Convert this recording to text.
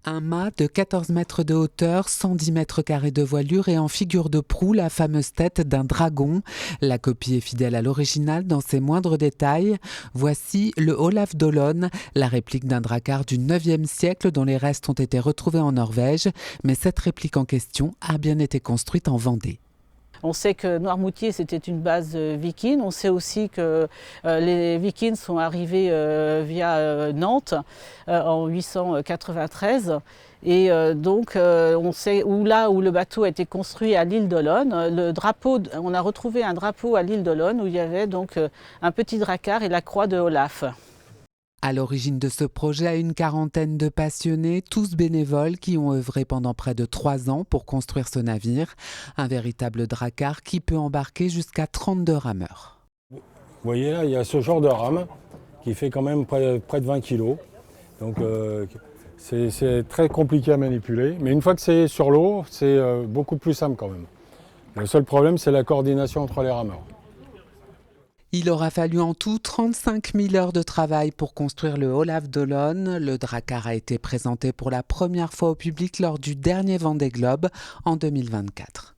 Un mât de 14 mètres de hauteur, 110 mètres carrés de voilure et en figure de proue la fameuse tête d'un dragon. La copie est fidèle à l'original dans ses moindres détails. Voici le Olaf Dolon, la réplique d'un drakkar du 9e siècle dont les restes ont été retrouvés en Norvège. Mais cette réplique en question a bien été construite en Vendée. On sait que Noirmoutier, c'était une base viking. On sait aussi que les vikings sont arrivés via Nantes en 893. Et donc, on sait où le bateau a été construit à l'île d'Olonne. On a retrouvé un drapeau à l'île d'Olonne où il y avait donc un petit drakkar et la croix de Olaf. À l'origine de ce projet, une quarantaine de passionnés, tous bénévoles, qui ont œuvré pendant près de 3 ans pour construire ce navire. Un véritable drakkar qui peut embarquer jusqu'à 32 rameurs. Vous voyez là, il y a ce genre de rame qui fait quand même près de 20 kilos. Donc c'est très compliqué à manipuler. Mais une fois que c'est sur l'eau, c'est beaucoup plus simple quand même. Le seul problème, c'est la coordination entre les rameurs. Il aura fallu en tout 35 000 heures de travail pour construire le Olaf Dolon. Le drakkar a été présenté pour la première fois au public lors du dernier Vendée Globe en 2024.